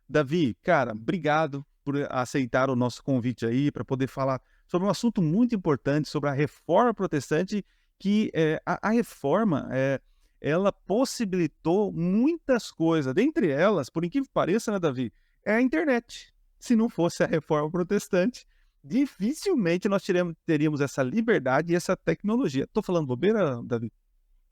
Davi, cara, obrigado por aceitar o nosso convite aí para poder falar sobre um assunto muito importante, sobre a reforma protestante, que a reforma ela possibilitou muitas coisas. Dentre elas, por incrível que pareça, né, Davi, é a internet. Se não fosse a reforma protestante, dificilmente nós teríamos essa liberdade e essa tecnologia. Estou falando bobeira, Davi?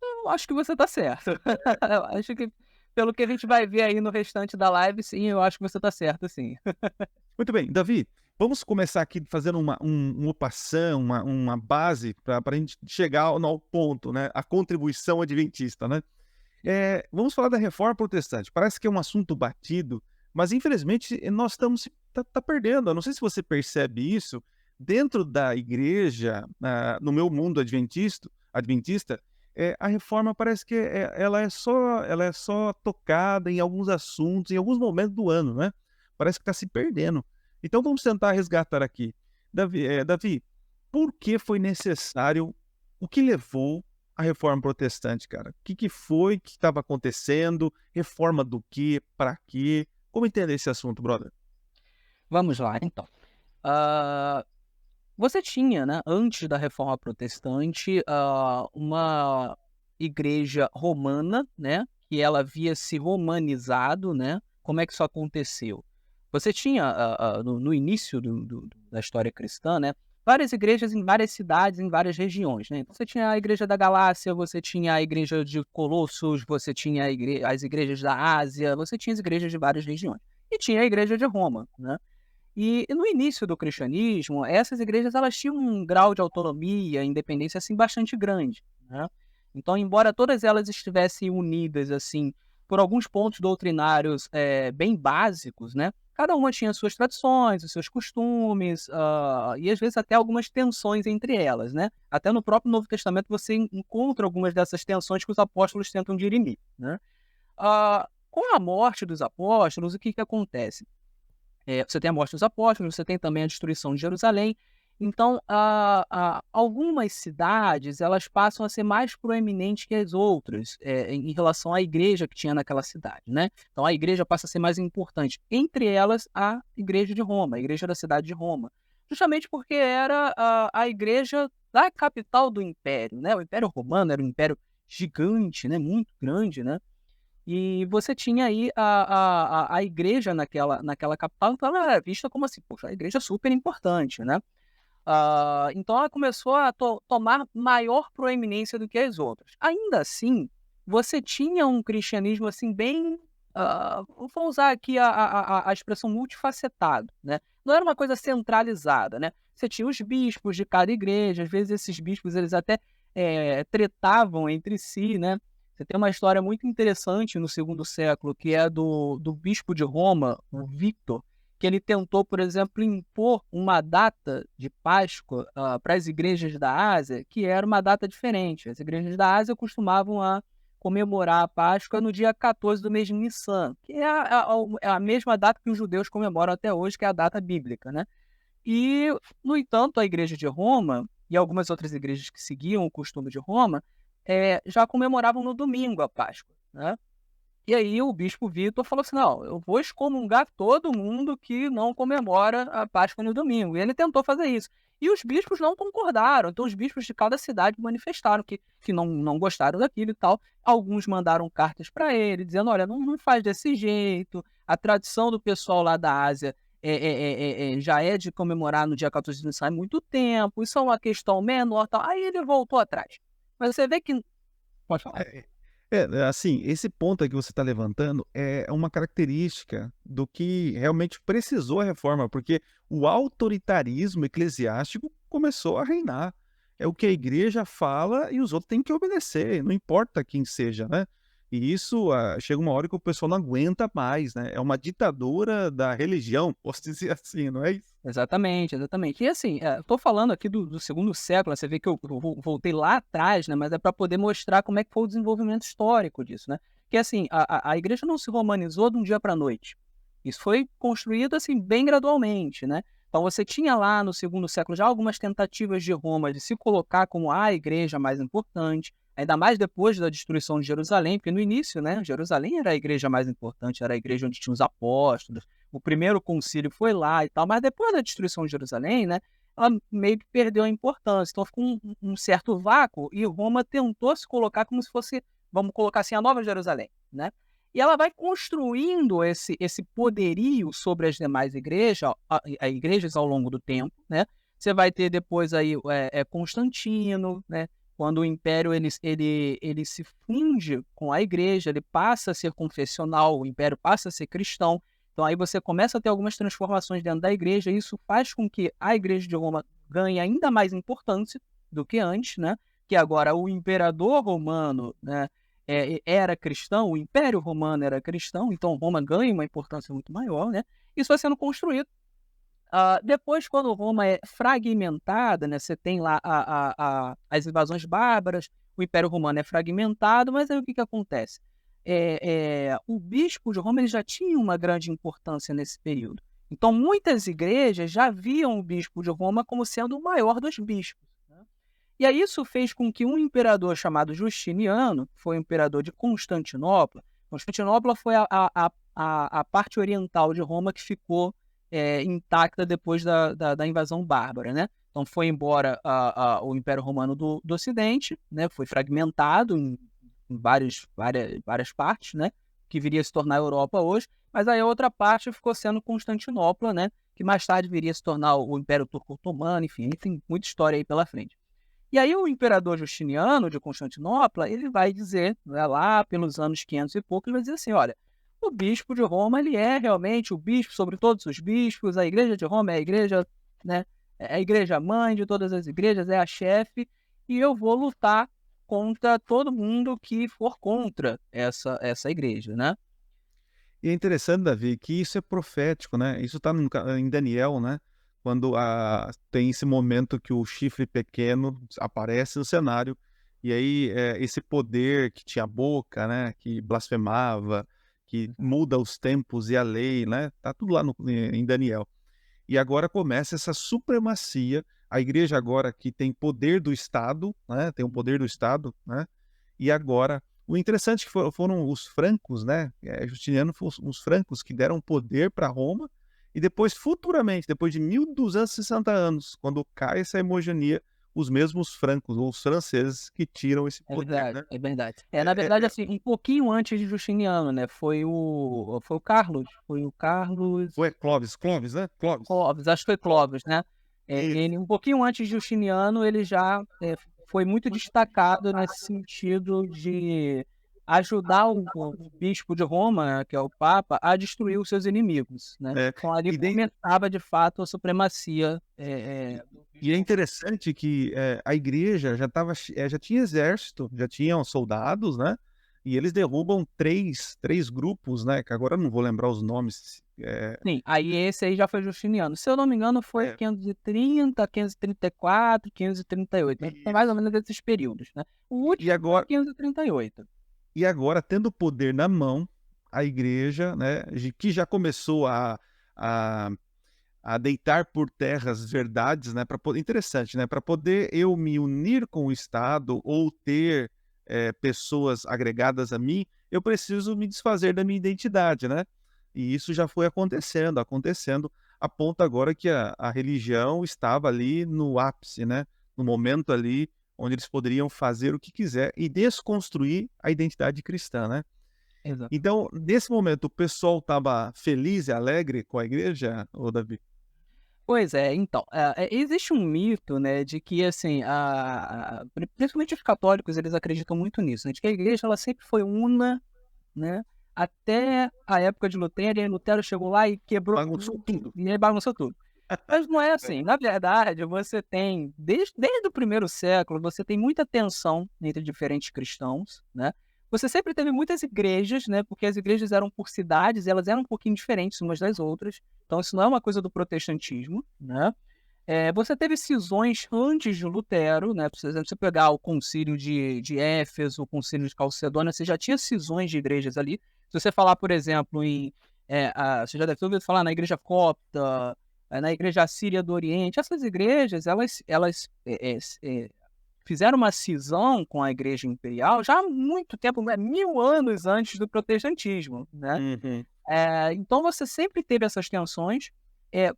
Eu acho que você tá certo. Eu acho que pelo que a gente vai ver aí no restante da live, sim, eu acho que você tá certo sim. Muito bem, Davi, vamos começar aqui fazendo uma passão, uma base para a gente chegar ao ponto, né? A contribuição adventista, né? Vamos falar da reforma protestante. Parece que é um assunto batido, mas infelizmente nós estamos tá perdendo. Eu não sei se você percebe isso dentro da igreja, no meu mundo adventista, a reforma parece que ela é só tocada em alguns assuntos, em alguns momentos do ano, né? Parece que está se perdendo. Então vamos tentar resgatar aqui. Davi, por que foi necessário, o que levou a reforma protestante, cara? O que foi que estava acontecendo? Reforma do quê? Para quê? Como entender esse assunto, brother? Vamos lá então. Hã, você tinha, né, antes da reforma protestante, uma igreja romana, né, que ela havia se romanizado, né. Como é que isso aconteceu? Você tinha, no início da história cristã, né, várias igrejas em várias cidades, em várias regiões, né. Então você tinha a igreja da Galácia, você tinha a igreja de Colossos, você tinha as igrejas da Ásia, você tinha as igrejas de várias regiões. E tinha a igreja de Roma, né. E no início do cristianismo, essas igrejas elas tinham um grau de autonomia, independência, assim, bastante grande, né. Então, embora todas elas estivessem unidas, assim, por alguns pontos doutrinários, bem básicos, né, cada uma tinha suas tradições, os seus costumes, e às vezes até algumas tensões entre elas, né. Até no próprio Novo Testamento você encontra algumas dessas tensões que os apóstolos tentam dirimir, né. Com a morte dos apóstolos, o que que acontece? Você tem a morte dos apóstolos, você tem também a destruição de Jerusalém. Então, algumas cidades elas passam a ser mais proeminentes que as outras, em relação à igreja que tinha naquela cidade, né. Então a igreja passa a ser mais importante, entre elas a igreja de Roma, a igreja da cidade de Roma, justamente porque era a igreja da capital do império, né. O Império Romano era um império gigante, né, muito grande, né. E você tinha aí a igreja naquela capital, então ela era vista como assim, poxa, a igreja é super importante, né. Então ela começou a tomar maior proeminência do que as outras. Ainda assim, você tinha um cristianismo, assim, bem, vou usar aqui a expressão multifacetado, né. Não era uma coisa centralizada, né. Você tinha os bispos de cada igreja, às vezes esses bispos eles até, tretavam entre si, né. Você tem uma história muito interessante no segundo século, que é do bispo de Roma, o Victor, que ele tentou, por exemplo, impor uma data de Páscoa, para as igrejas da Ásia, que era uma data diferente. As igrejas da Ásia costumavam a comemorar a Páscoa no dia 14 do mês de Nissan, que é a mesma data que os judeus comemoram até hoje, que é a data bíblica, né. E, no entanto, a igreja de Roma e algumas outras igrejas que seguiam o costume de Roma, já comemoravam no domingo a Páscoa, né. E aí o bispo Vitor falou assim: "Não, eu vou excomungar todo mundo que não comemora a Páscoa no domingo". E ele tentou fazer isso. E os bispos não concordaram, então os bispos de cada cidade manifestaram que não gostaram daquilo e tal. Alguns mandaram cartas para ele dizendo: "Olha, não faz desse jeito, a tradição do pessoal lá da Ásia, já é de comemorar no dia 14 de Nissan há muito tempo, isso é uma questão menor", tal. Aí ele voltou atrás. Mas você vê que pode falar. Assim, esse ponto aí que você está levantando é uma característica do que realmente precisou a reforma, porque o autoritarismo eclesiástico começou a reinar. É o que a igreja fala e os outros têm que obedecer, não importa quem seja, né? E isso chega uma hora que o pessoal não aguenta mais, né? É uma ditadura da religião, posso dizer assim, não é isso? Exatamente, exatamente. E assim, tô falando aqui do segundo século, né, você vê que eu voltei lá atrás, né, mas é para poder mostrar como é que foi o desenvolvimento histórico disso, né. Que assim, a igreja não se romanizou de um dia para a noite. Isso foi construído, assim, bem gradualmente, né. Então você tinha lá no segundo século já algumas tentativas de Roma de se colocar como a igreja mais importante. ainda mais depois da destruição de Jerusalém, porque no início, né, Jerusalém era a igreja mais importante, era a igreja onde tinha os apóstolos, o primeiro concílio foi lá e tal, mas depois da destruição de Jerusalém, né, ela meio que perdeu a importância, então ficou um certo vácuo e Roma tentou se colocar como se fosse, vamos colocar assim, a Nova Jerusalém, né? E ela vai construindo esse poderio sobre as demais igrejas, igrejas ao longo do tempo, né? Você vai ter depois aí Constantino, né? Quando o império ele se funde com a igreja, ele passa a ser confessional, o império passa a ser cristão. Então aí você começa a ter algumas transformações dentro da igreja, e isso faz com que a igreja de Roma ganhe ainda mais importância do que antes, né? Que agora o imperador romano, né, era cristão, o Império Romano era cristão, então Roma ganha uma importância muito maior, né? Isso vai sendo construído. Depois, quando Roma é fragmentada, né, você tem lá as invasões bárbaras, o Império Romano é fragmentado, mas aí o que, que acontece? O bispo de Roma ele já tinha uma grande importância nesse período. Então, muitas igrejas já viam o bispo de Roma como sendo o maior dos bispos, né? E aí isso fez com que um imperador chamado Justiniano, que foi o imperador de Constantinopla, Constantinopla foi a parte oriental de Roma que ficou intacta depois da invasão bárbara, né? Então foi embora o Império Romano do Ocidente, né? Foi fragmentado em várias partes, né? Que viria a se tornar a Europa hoje, mas aí a outra parte ficou sendo Constantinopla, né? Que mais tarde viria a se tornar o Império Turco-Otomano, enfim, tem muita história aí pela frente. E aí o imperador Justiniano de Constantinopla, ele vai dizer, né, lá pelos anos 500 e pouco, ele vai dizer assim, olha, o bispo de Roma, ele é realmente o bispo sobre todos os bispos, a igreja de Roma é a igreja, né, é a igreja mãe de todas as igrejas, é a chefe, e eu vou lutar contra todo mundo que for contra essa igreja, né? E é interessante, Davi, que isso é profético, né? Isso está em Daniel, né? Quando tem esse momento que o chifre pequeno aparece no cenário, e aí esse poder que tinha a boca, né? Que blasfemava, que muda os tempos e a lei, né? Tá tudo lá em Daniel. E agora começa essa supremacia, a igreja agora que tem poder do Estado, né? Tem o poder do Estado, né? E agora, o interessante é que foram os francos, né? Justiniano foram os francos que deram poder para Roma, e depois, futuramente, depois de 1260 anos, quando cai essa hegemonia, os mesmos francos, ou os franceses, que tiram esse É poder, verdade, né? é verdade. Na É, verdade, assim, um pouquinho antes de Justiniano, né? Foi o Carlos, ou é Clovis, né? Clovis. Clovis, acho que foi Clovis, né? Isso. Ele, um pouquinho antes de Justiniano, ele já foi muito destacado nesse sentido de ajudar o bispo de Roma, né, que é o Papa, a destruir os seus inimigos, né? É, Então ali e, de- começava de fato a supremacia do e é bispo. interessante que a igreja já tinha exército, já tinham soldados, né? E eles derrubam três grupos, né? Que agora eu não vou lembrar os nomes. Sim, aí esse aí já foi Justiniano. Se eu não me engano, foi É, 530, 534, 538, né? Foi mais ou isso. menos esses períodos, né? O E último foi agora, 538. tendo o poder na mão, a igreja, né, que já começou a, a deitar por terra as verdades, né, interessante, né, para poder eu me unir com o Estado ou ter pessoas agregadas a mim, eu preciso me desfazer da minha identidade, né? E isso já foi acontecendo, a ponto agora que a religião estava ali no ápice, né? No momento ali onde eles poderiam fazer o que quiser e desconstruir a identidade cristã, né? Exato. Então, nesse momento, o pessoal estava feliz e alegre com a igreja, ô Davi? Pois é, então, existe um mito, né, de que, assim, principalmente os católicos, eles acreditam muito nisso, né, de que a igreja, ela sempre foi una, né, até a época de Lutero, e aí Lutero chegou lá e quebrou Bagunçou tudo, tudo. e aí bagunçou tudo. Mas não é É, assim, na verdade, você tem, desde o primeiro século, você tem muita tensão entre diferentes cristãos, né, você sempre teve muitas igrejas, né, porque as igrejas eram por cidades, e elas eram um pouquinho diferentes umas das outras, então isso não é uma coisa do protestantismo, né. Você teve cisões antes de Lutero, né, por exemplo, se você pegar o concílio de Éfeso, o concílio de Calcedônia, você já tinha cisões de igrejas ali. Se você falar, por exemplo, você já deve ter ouvido falar na igreja copta, na igreja assíria do Oriente, essas igrejas, elas fizeram uma cisão com a Igreja Imperial já há muito tempo, 1000 anos antes do protestantismo, né? Uhum. Então você sempre teve essas tensões.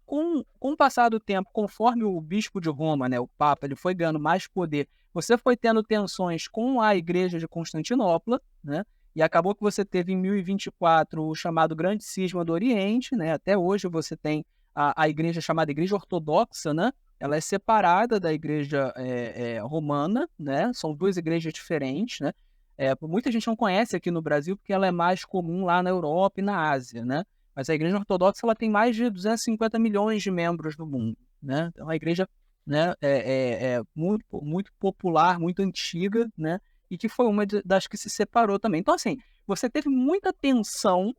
Com o passar do tempo, conforme o bispo de Roma, né, o Papa, ele foi ganhando mais poder, você foi tendo tensões com a Igreja de Constantinopla, né? E acabou que você teve em 1024 o chamado Grande Cisma do Oriente, né? Até hoje você tem a igreja chamada Igreja Ortodoxa, né? Ela é separada da Igreja Romana, né? São duas igrejas diferentes, né? Muita gente não conhece aqui no Brasil porque ela é mais comum lá na Europa e na Ásia, né? Mas a Igreja Ortodoxa ela tem mais de 250 milhões de membros no mundo, né? Então, é uma igreja, né, muito, muito popular, muito antiga, né? E que foi uma das que se separou também. Então, assim, você teve muita tensão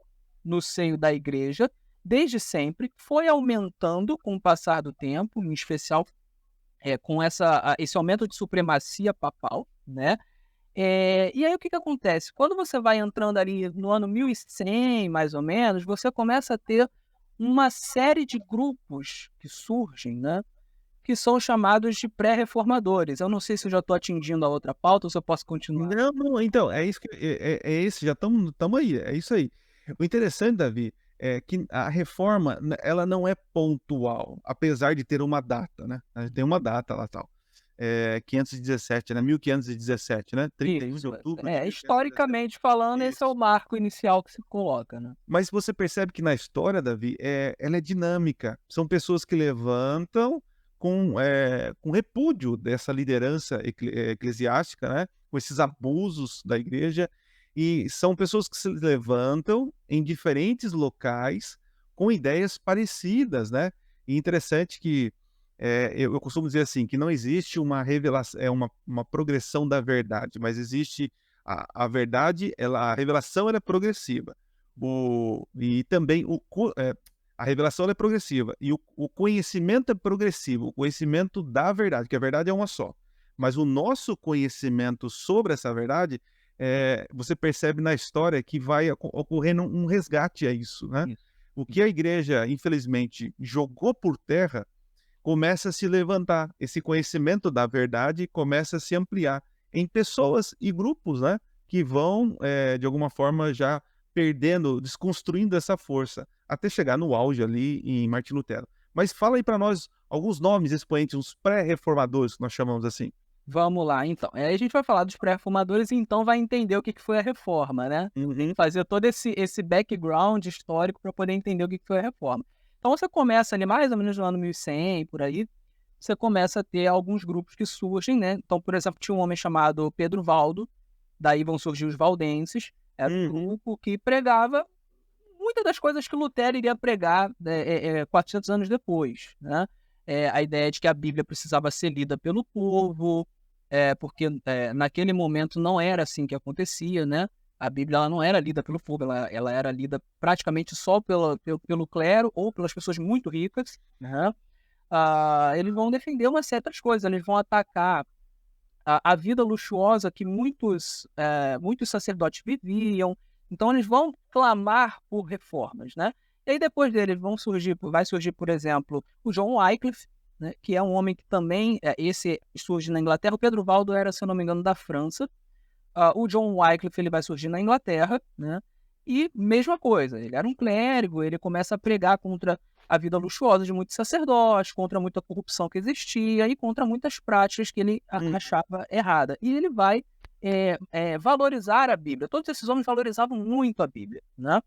no seio da igreja, desde sempre, foi aumentando com o passar do tempo, em especial com esse aumento de supremacia papal, né? E aí o que acontece? Quando você vai entrando ali no ano 1100, mais ou menos, você começa a ter uma série de grupos que surgem, né? Que são chamados de pré-reformadores. Eu não sei se eu já estou atingindo a outra pauta ou se eu posso continuar. Não, não, então, é isso que é esse, já estamos aí, é isso aí. O interessante, Davi, é que a reforma, ela não é pontual, apesar de ter uma data, né? A gente tem uma data lá, tal. 517, né? 1517, né? 31 de Isso. outubro de 1517. Historicamente falando, esse é o Isso. marco inicial que se coloca, né? Mas você percebe que na história, Davi, ela é dinâmica. São pessoas que levantam com repúdio dessa liderança eclesiástica, né? Com esses abusos da igreja. E são pessoas que se levantam em diferentes locais com ideias parecidas, né? E interessante que eu costumo dizer assim, que não existe uma revelação, uma progressão da verdade, mas existe a verdade, a revelação ela é progressiva. E também a revelação ela é progressiva e o conhecimento é progressivo, o conhecimento da verdade, que a verdade é uma só. Mas o nosso conhecimento sobre essa verdade, você percebe na história que vai ocorrendo um resgate a isso, né? Isso. O que a igreja, infelizmente, jogou por terra, começa a se levantar. Esse conhecimento da verdade começa a se ampliar em pessoas e grupos, né? Que vão, de alguma forma, já perdendo, desconstruindo essa força, até chegar no auge ali em Martim Lutero. Mas fala aí para nós alguns nomes expoentes, uns pré-reformadores, que nós chamamos assim. Vamos lá, então. Aí a gente vai falar dos pré-reformadores e então vai entender o que foi a reforma, né? Tem Uhum. que fazer todo esse background histórico para poder entender o que foi a reforma. Então você começa ali mais ou menos no ano 1100, por aí, você começa a ter alguns grupos que surgem, né? Então, por exemplo, tinha um homem chamado Pedro Valdo, daí vão surgir os valdenses, era um Uhum. grupo que pregava muitas das coisas que Lutero iria pregar 400 anos depois, né? A ideia de que a Bíblia precisava ser lida pelo povo, porque naquele momento não era assim que acontecia, né? A Bíblia ela não era lida pelo povo, ela era lida praticamente só pelo clero ou pelas pessoas muito ricas, né? Eles vão defender uma certas coisas, eles vão atacar a vida luxuosa que muitos sacerdotes viviam, então eles vão clamar por reformas, né? E aí depois deles vai surgir, por exemplo, o John Wycliffe, né, que é um homem que também, esse surge na Inglaterra. O Pedro Valdo era, se eu não me engano, da França. O John Wycliffe ele vai surgir na Inglaterra, né? E mesma coisa, ele era um clérigo, ele começa a pregar contra a vida luxuosa de muitos sacerdotes, contra muita corrupção que existia e contra muitas práticas que ele Hum. achava errada. E ele vai valorizar a Bíblia. Todos esses homens valorizavam muito a Bíblia, né?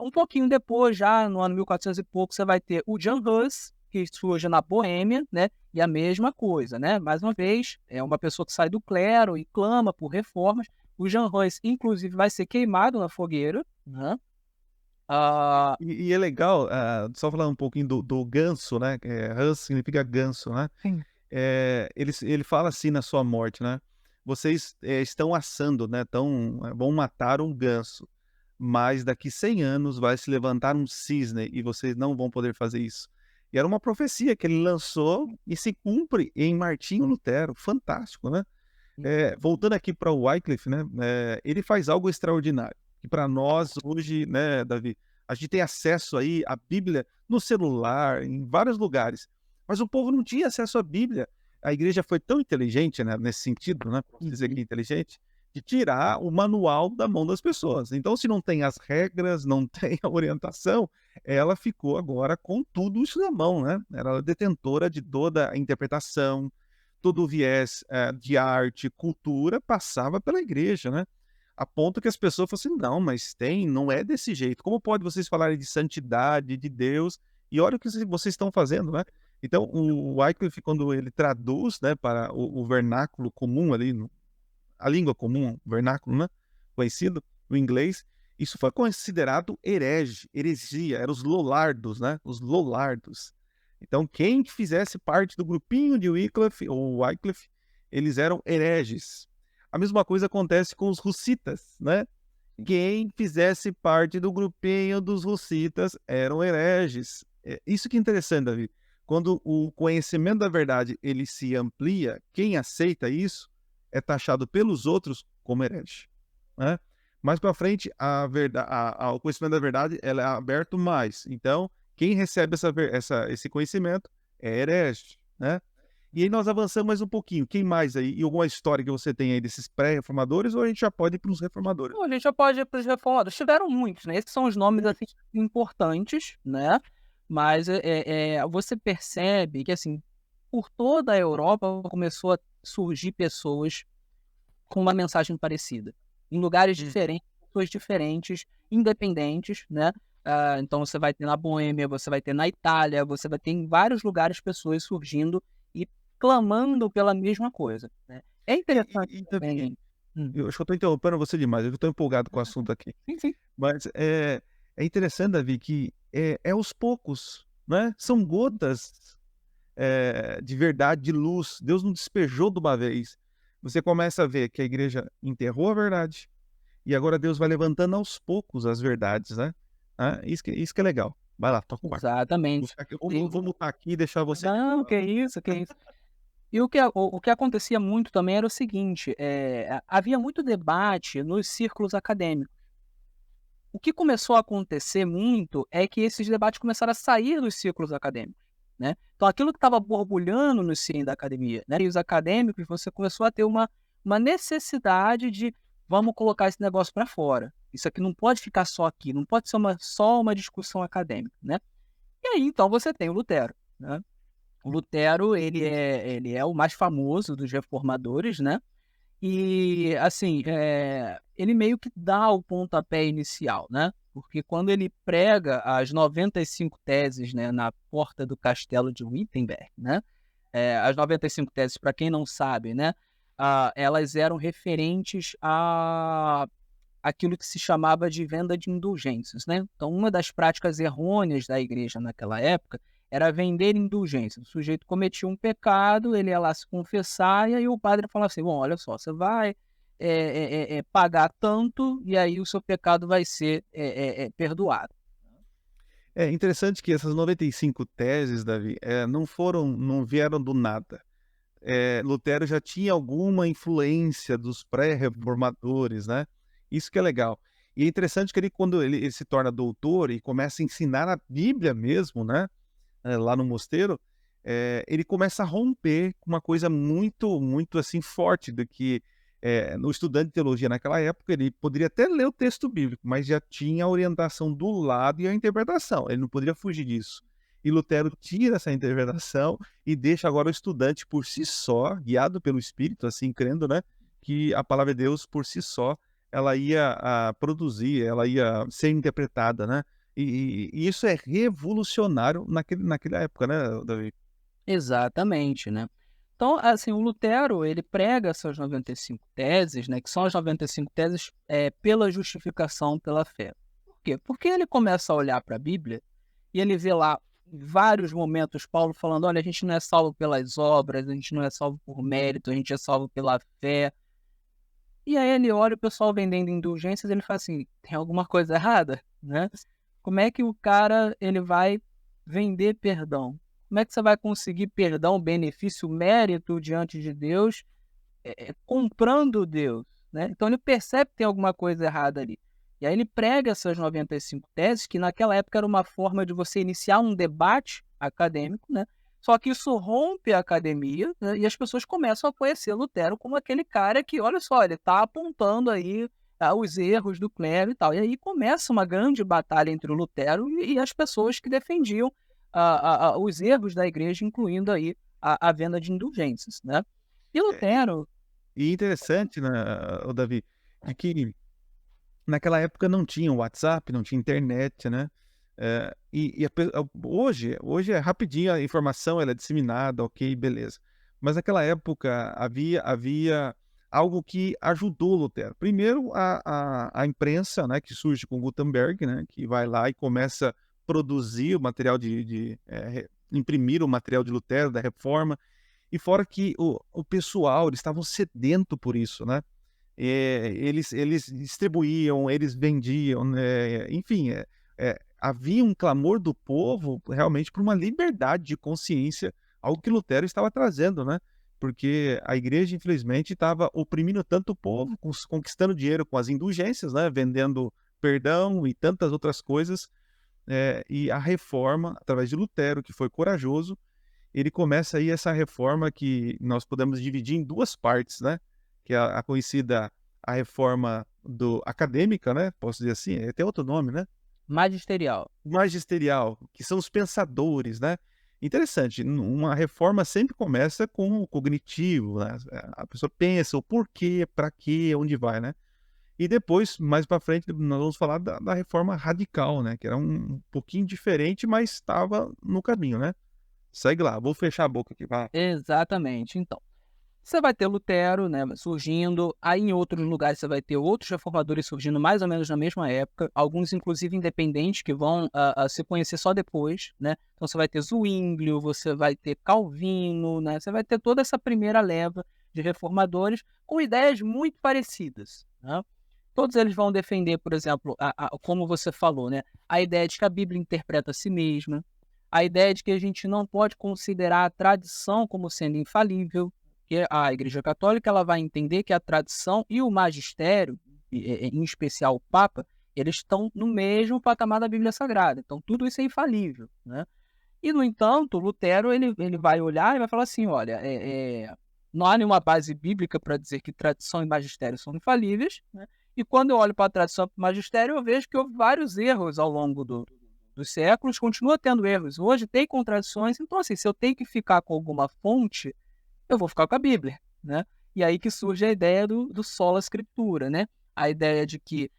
Um pouquinho depois, já no ano 1400 e pouco, você vai ter o Jan Hus, que surge na Boêmia, né? E a mesma coisa, né? Mais uma vez, é uma pessoa que sai do clero e clama por reformas. O Jan Hus, inclusive, vai ser queimado na fogueira, né? E é legal, só falar um pouquinho do ganso, né? Hans significa ganso, né? Sim. Ele fala assim na sua morte, né? Vocês estão assando, né? Vão matar um ganso, mas daqui 100 anos vai se levantar um cisne e vocês não vão poder fazer isso. E era uma profecia que ele lançou e se cumpre em Martinho Lutero. Fantástico, né? Voltando aqui para o Wycliffe, né? Ele faz algo extraordinário. Que para nós hoje, né, Davi, a gente tem acesso aí à Bíblia no celular, em vários lugares. Mas o povo não tinha acesso à Bíblia. a igreja foi tão inteligente, né, nesse sentido, né, posso dizer que é inteligente, de tirar o manual da mão das pessoas. Então, se não tem as regras, não tem a orientação, ela ficou agora com tudo isso na mão, né? Era a detentora de toda a interpretação, todo o viés de arte, cultura, passava pela igreja, né? A ponto que as pessoas falam assim, não, mas não é desse jeito. Como pode vocês falarem de santidade, de Deus, e olha o que vocês estão fazendo, né? Então, o Wycliffe, quando ele traduz, né, para o vernáculo comum ali, a língua comum, o vernáculo, né, conhecido, o inglês, isso foi considerado heresia, eram os lollardos, né, os lollardos. Então, quem fizesse parte do grupinho de Wycliffe, ou Wycliffe, eles eram hereges. A mesma coisa acontece com os russitas, né? Quem fizesse parte do grupinho dos russitas eram hereges. Isso que é interessante, Davi. Quando o conhecimento da verdade ele se amplia, quem aceita isso é taxado pelos outros como herege, né? Mais para frente, o conhecimento da verdade ela é aberto mais. Então, quem recebe esse conhecimento é herege, né? E aí nós avançamos mais um pouquinho. Quem mais aí? E alguma história que você tem aí desses pré-reformadores ou a gente já pode ir para os reformadores? Então, a gente já pode ir para os reformadores. Tiveram muitos, né? Esses são os nomes assim, importantes, né? Mas você percebe que, assim, por toda a Europa começou a surgir pessoas com uma mensagem parecida. Em lugares diferentes, pessoas diferentes, independentes, né? Então você vai ter na Boêmia, você vai ter na Itália, você vai ter em vários lugares pessoas surgindo e clamando pela mesma coisa, né? É interessante também. Eu acho que eu estou interrompendo você demais, eu estou empolgado com o assunto aqui. Sim. Mas é interessante, Davi, que é aos poucos, né? São gotas de verdade, de luz. Deus não despejou de uma vez. Você começa a ver que a igreja enterrou a verdade e agora Deus vai levantando aos poucos as verdades, né? Isso que é legal. Vai lá, toca o barco. Exatamente. Vou mutar aqui e deixar você... Não, que isso. E o que acontecia muito também era o seguinte, havia muito debate nos círculos acadêmicos. O que começou a acontecer muito é que esses debates começaram a sair dos círculos acadêmicos, né? Então, aquilo que estava borbulhando no seio da academia, né? E os acadêmicos, você começou a ter uma necessidade de vamos colocar esse negócio para fora. Isso aqui não pode ficar só aqui, não pode ser só uma discussão acadêmica, né? E aí, então, você tem o Lutero, né? O Lutero, ele é o mais famoso dos reformadores, né? E, assim, ele meio que dá o pontapé inicial, né? Porque quando ele prega as 95 teses, né, na porta do castelo de Wittenberg, né? As 95 teses, para quem não sabe, né? Elas eram referentes a aquilo que se chamava de venda de indulgências, né? Então, uma das práticas errôneas da igreja naquela época era vender indulgências. O sujeito cometia um pecado, ele ia lá se confessar, e aí o padre falava assim, bom, olha só, você vai pagar tanto, e aí o seu pecado vai ser perdoado. É interessante que essas 95 teses, Davi, não vieram do nada. Lutero já tinha alguma influência dos pré-reformadores, né? Isso que é legal. E é interessante que quando ele se torna doutor e começa a ensinar a Bíblia mesmo, né? Lá no mosteiro, ele começa a romper com uma coisa muito, muito assim forte do que no estudante de teologia naquela época, ele poderia até ler o texto bíblico, mas já tinha a orientação do lado e a interpretação. Ele não poderia fugir disso. E Lutero tira essa interpretação e deixa agora o estudante por si só, guiado pelo Espírito, assim, crendo, né, que a palavra de Deus por si só, ela ia produzir, ela ia ser interpretada, né? E isso é revolucionário naquela época, né, Davi? Exatamente, né? Então, assim, o Lutero, ele prega essas 95 teses, né, que são as 95 teses pela justificação pela fé. Por quê? Porque ele começa a olhar para a Bíblia e ele vê lá em vários momentos Paulo falando, olha, a gente não é salvo pelas obras, a gente não é salvo por mérito, a gente é salvo pela fé. E aí ele olha o pessoal vendendo indulgências e ele fala assim, tem alguma coisa errada, né? Como é que o cara ele vai vender perdão? Como é que você vai conseguir perdão, benefício, mérito diante de Deus comprando Deus, né? Então ele percebe que tem alguma coisa errada ali. E aí ele prega essas 95 teses, que naquela época era uma forma de você iniciar um debate acadêmico, né? Só que isso rompe a academia, né, e as pessoas começam a conhecer Lutero como aquele cara que, olha só, ele está apontando aí os erros do clero e tal. E aí começa uma grande batalha entre o Lutero e as pessoas que defendiam os erros da igreja, incluindo aí a venda de indulgências, né? E Lutero... E interessante, né, o Davi, de que naquela época não tinha WhatsApp, não tinha internet, né? Hoje é rapidinho, a informação ela é disseminada, ok, beleza. Mas naquela época havia algo que ajudou Lutero. Primeiro, a imprensa, né, que surge com Gutenberg, né, que vai lá e começa a produzir o material imprimir o material de Lutero, da Reforma, e fora que o pessoal, eles estavam sedento por isso, né? Eles distribuíam, eles vendiam, né, enfim, havia um clamor do povo realmente por uma liberdade de consciência, algo que Lutero estava trazendo, né? Porque a igreja, infelizmente, estava oprimindo tanto o povo, conquistando dinheiro com as indulgências, né? Vendendo perdão e tantas outras coisas. E a reforma, através de Lutero, que foi corajoso, ele começa aí essa reforma que nós podemos dividir em duas partes, né? Que é a conhecida a reforma acadêmica, né? Posso dizer assim, tem outro nome, né? Magisterial. Magisterial, que são os pensadores, né? Interessante, uma reforma sempre começa com o cognitivo, né? A pessoa pensa o porquê, para quê, onde vai, né? E depois, mais para frente, nós vamos falar da reforma radical, né? Que era um pouquinho diferente, mas estava no caminho, né? Segue lá, vou fechar a boca aqui, vai. Exatamente. Então, você vai ter Lutero, né, surgindo, aí em outros lugares você vai ter outros reformadores surgindo mais ou menos na mesma época, alguns inclusive independentes que vão se conhecer só depois, né? Então você vai ter Zwinglio, você vai ter Calvino, né? Você vai ter toda essa primeira leva de reformadores com ideias muito parecidas, né? Todos eles vão defender, por exemplo, como você falou, né, a ideia de que a Bíblia interpreta a si mesma, a ideia de que a gente não pode considerar a tradição como sendo infalível, que a Igreja Católica ela vai entender que a tradição e o magistério, em especial o Papa, eles estão no mesmo patamar da Bíblia Sagrada. Então, tudo isso é infalível, né? E, no entanto, Lutero ele vai olhar e vai falar assim, olha, não há nenhuma base bíblica para dizer que tradição e magistério são infalíveis, né? E quando eu olho para a tradição e para o magistério, eu vejo que houve vários erros ao longo dos séculos, continua tendo erros. Hoje tem contradições, então, assim, se eu tenho que ficar com alguma fonte, eu vou ficar com a Bíblia, né? E aí que surge a ideia do sola scriptura, né? A ideia de que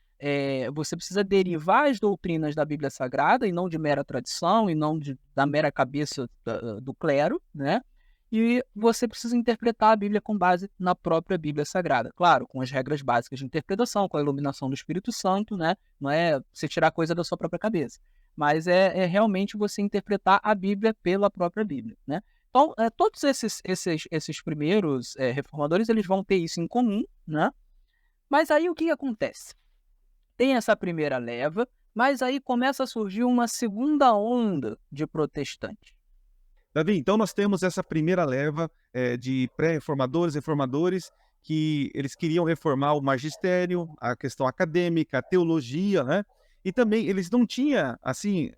você precisa derivar as doutrinas da Bíblia Sagrada e não de mera tradição e não da mera cabeça do clero, né? E você precisa interpretar a Bíblia com base na própria Bíblia Sagrada. Claro, com as regras básicas de interpretação, com a iluminação do Espírito Santo, né? Não é você tirar coisa da sua própria cabeça, mas é realmente você interpretar a Bíblia pela própria Bíblia, né? Então, todos esses primeiros reformadores, eles vão ter isso em comum, né? Mas aí o que acontece? Tem essa primeira leva, mas aí começa a surgir uma segunda onda de protestantes. Davi, então nós temos essa primeira leva de pré-reformadores, reformadores, que eles queriam reformar o magistério, a questão acadêmica, a teologia, né? E também eles não tinham, assim,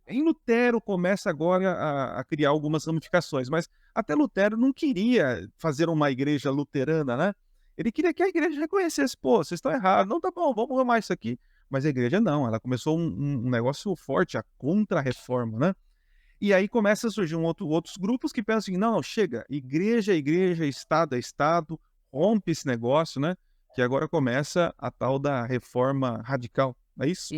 em Lutero começa agora a criar algumas ramificações, mas até Lutero não queria fazer uma igreja luterana, né? Ele queria que a igreja reconhecesse, pô, vocês estão errados, não tá bom, vamos arrumar isso aqui. Mas a igreja não, ela começou um negócio forte, a contra-reforma, né? E aí começa a surgir outros grupos que pensam assim, não, chega, igreja é igreja, Estado é Estado, rompe esse negócio, né? Que agora começa a tal da reforma radical, é isso?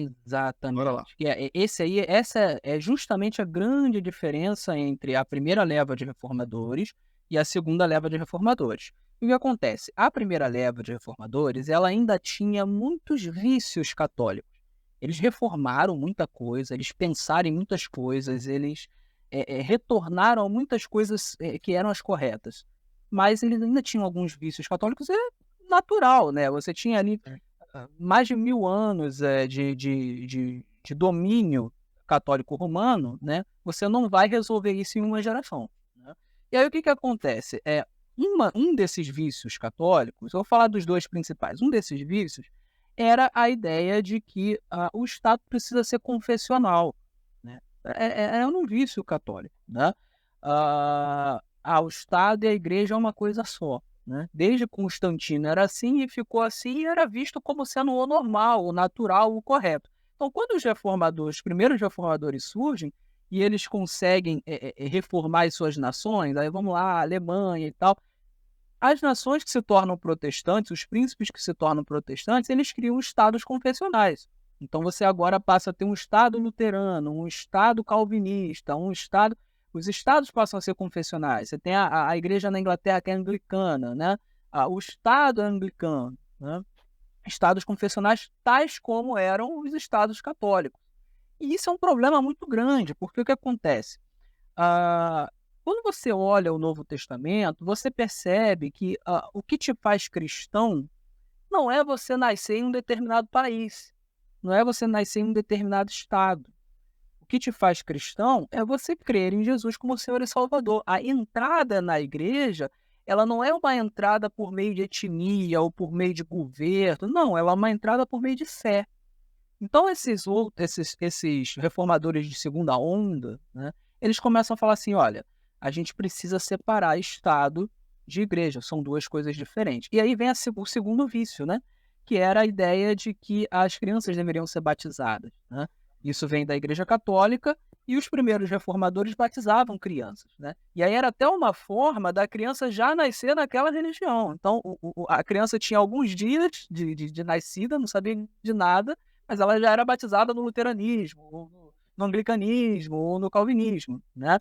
Bora lá. Exatamente. Essa é justamente a grande diferença entre a primeira leva de reformadores e a segunda leva de reformadores. E o que acontece? A primeira leva de reformadores, ela ainda tinha muitos vícios católicos. Eles reformaram muita coisa, eles pensaram em muitas coisas, eles retornaram a muitas coisas que eram as corretas. Mas eles ainda tinham alguns vícios católicos, é natural, né? Você tinha ali mais de 1000 anos de domínio católico romano, né? Você não vai resolver isso em uma geração, né? E aí o que acontece? Um desses vícios católicos, eu vou falar dos dois principais, um desses vícios era a ideia de que o Estado precisa ser confessional, né? Era um vício católico, né? o Estado e a Igreja é uma coisa só, né? Desde Constantino era assim e ficou assim e era visto como sendo o normal, o natural, o correto. Então, quando os primeiros reformadores surgem e eles conseguem reformar as suas nações, aí vamos lá, Alemanha e tal, as nações que se tornam protestantes, os príncipes que se tornam protestantes, eles criam estados confessionais. Então você agora passa a ter um estado luterano, um estado calvinista, um estado... Os estados passam a ser confessionais. Você tem a igreja na Inglaterra que é anglicana, né? O estado é anglicano, né? Estados confessionais tais como eram os estados católicos. E isso é um problema muito grande, porque o que acontece? Ah, Quando você olha o Novo Testamento, você percebe que o que te faz cristão não é você nascer em um determinado país, não é você nascer em um determinado estado. O que te faz cristão é você crer em Jesus como Senhor e Salvador. A entrada na igreja, ela não é uma entrada por meio de etnia ou por meio de governo, não, ela é uma entrada por meio de fé. Então, esses reformadores de segunda onda, né, eles começam a falar assim: olha, a gente precisa separar Estado de igreja, são duas coisas diferentes. E aí vem o segundo vício, né, que era a ideia de que as crianças deveriam ser batizadas. Né? Isso vem da Igreja Católica e os primeiros reformadores batizavam crianças. Né? E aí era até uma forma da criança já nascer naquela religião. Então, a criança tinha alguns dias de nascida, não sabia de nada, mas ela já era batizada no luteranismo, ou no anglicanismo, ou no calvinismo, né?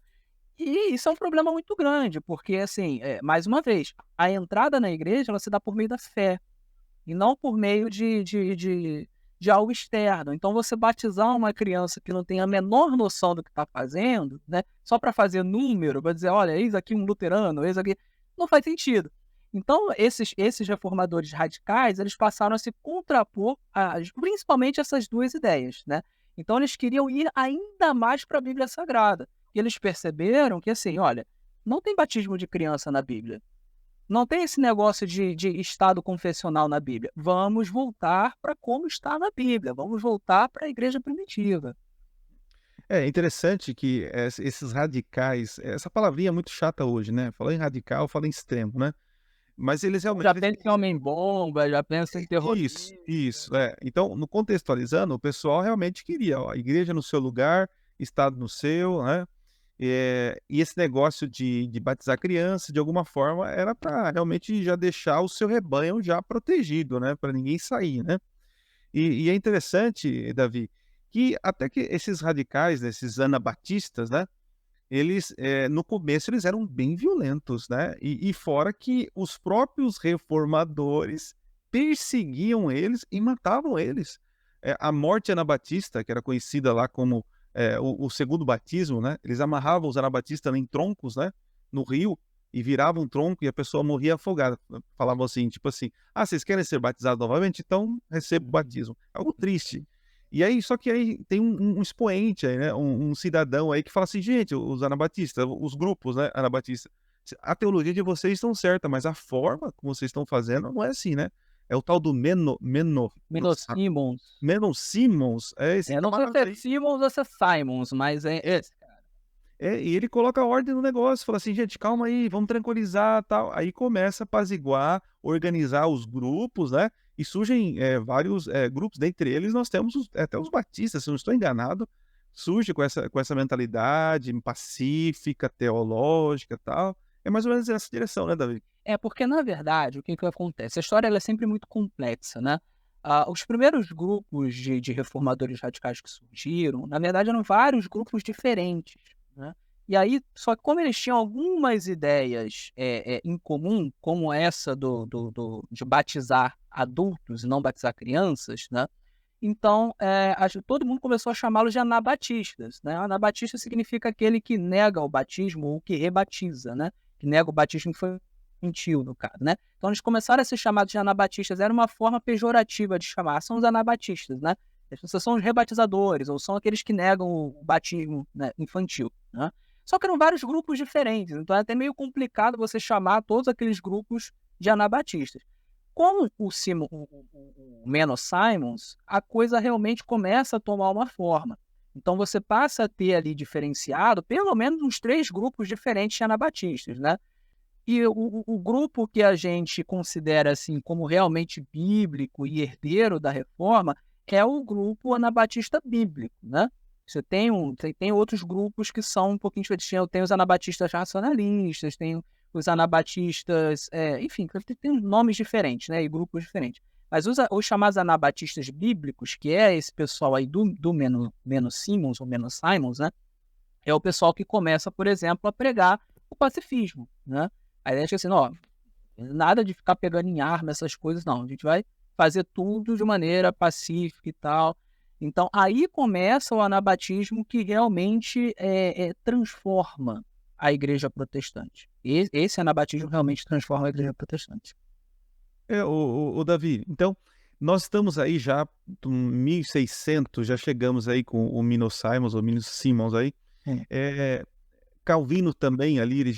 E isso é um problema muito grande, porque, assim, mais uma vez, a entrada na igreja ela se dá por meio da fé, e não por meio de algo externo. Então, você batizar uma criança que não tem a menor noção do que está fazendo, né? Só para fazer número, para dizer, olha, eis aqui um luterano, eis aqui... Não faz sentido. Então, esses reformadores radicais, eles passaram a se contrapor, principalmente essas duas ideias, né? Então, eles queriam ir ainda mais para a Bíblia Sagrada. E eles perceberam que, assim, olha, não tem batismo de criança na Bíblia. Não tem esse negócio de estado confessional na Bíblia. Vamos voltar para como está na Bíblia. Vamos voltar para a igreja primitiva. É interessante que esses radicais, essa palavrinha é muito chata hoje, né? Falou em radical, fala em extremo, né? Mas eles realmente Já eles pensa em homem-bomba, já pensa em isso, terrorista. isso, é. Então, no contextualizando, o pessoal realmente queria, ó, a igreja no seu lugar, Estado no seu, né? E esse negócio de batizar criança, de alguma forma, era para realmente já deixar o seu rebanho já protegido, né? Para ninguém sair, né? E é interessante, Davi, que até que esses radicais, né, esses anabatistas, né? Eles, no começo, eles eram bem violentos, né, e fora que os próprios reformadores perseguiam eles e matavam eles. A morte anabatista, que era conhecida lá como, o segundo batismo, né, eles amarravam os anabatistas em troncos, né, no rio, e viravam um tronco e a pessoa morria afogada. Falavam assim, tipo assim: "Ah, vocês querem ser batizados novamente? Então receba o batismo". Algo triste. E aí, só que aí tem um expoente aí, né, um cidadão aí que fala assim: "Gente, os anabatistas, os grupos, né, anabatistas, a teologia de vocês estão certa, mas a forma como vocês estão fazendo não é assim, né". É o tal do Menos Simmons. Menno Simons, é esse Não sei se camarada é aí. Simmons ou se é Simons, mas é esse. E ele coloca ordem no negócio, fala assim: "Gente, calma aí, vamos tranquilizar, tal". Aí começa a apaziguar, organizar os grupos, né, e surgem, vários, grupos, dentre eles nós temos até os batistas, se eu não estou enganado, surge com essa mentalidade pacífica, teológica, tal. É mais ou menos nessa direção, né, Davi? É, porque na verdade, o que que acontece? A história ela é sempre muito complexa, né? Os primeiros grupos de reformadores radicais que surgiram, na verdade, eram vários grupos diferentes, né? E aí, só que como eles tinham algumas ideias em comum, como essa de batizar adultos e não batizar crianças, né? Então, todo mundo começou a chamá-los de anabatistas, né? Anabatista significa aquele que nega o batismo ou que rebatiza, né? Que nega o batismo infantil, no caso, né? Então, eles começaram a ser chamados de anabatistas. Era uma forma pejorativa de chamar. São os anabatistas, né? Essas são os rebatizadores, ou são aqueles que negam o batismo, né, infantil, né? Só que eram vários grupos diferentes. Então, é até meio complicado você chamar todos aqueles grupos de anabatistas. Com o Menno Simons, a coisa realmente começa a tomar uma forma. Então você passa a ter ali diferenciado pelo menos uns 3 grupos diferentes de anabatistas, né. E o grupo que a gente considera, assim, como realmente bíblico e herdeiro da reforma, é o grupo anabatista bíblico, né. Você tem outros grupos que são um pouquinho diferentes, tem os anabatistas racionalistas, tem os anabatistas, enfim, tem nomes diferentes, né, e grupos diferentes. Mas os chamados anabatistas bíblicos, que é esse pessoal aí do Menno Simons ou Menno Simons, né, é o pessoal que começa, por exemplo, a pregar o pacifismo, né. Aí acha assim: "Ó, nada de ficar pegando em arma, essas coisas não, a gente vai fazer tudo de maneira pacífica e tal". Então aí começa o anabatismo que realmente, transforma a igreja protestante. Esse anabatismo realmente transforma a igreja protestante. O Davi, então, nós estamos aí já em 1600, já chegamos aí com o Menno Simons, ou Menno Simons aí. É, Eh, Calvino também ali, ele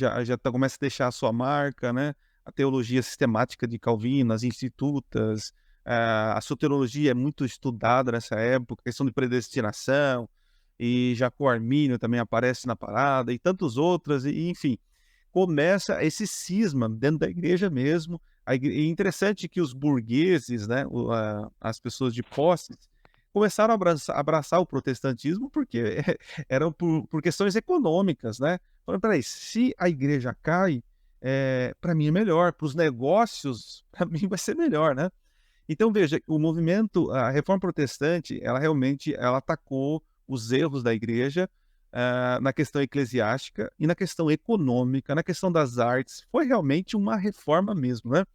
começa a deixar a sua marca, né, a teologia sistemática de Calvino, as institutas, a soteriologia é muito estudada nessa época, questão de predestinação, e Jacó Armínio também aparece na parada, e tantos outros, e enfim, começa esse cisma dentro da igreja mesmo. E interessante que os burgueses, né, as pessoas de posses, começaram a abraçar o protestantismo, porque eram por questões econômicas, né. Falando: "Espera, se a igreja cai, para mim é melhor, para os negócios, para mim vai ser melhor", né. Então veja, a reforma protestante, ela realmente ela atacou os erros da igreja, na questão eclesiástica e na questão econômica, na questão das artes. Foi realmente uma reforma mesmo, né.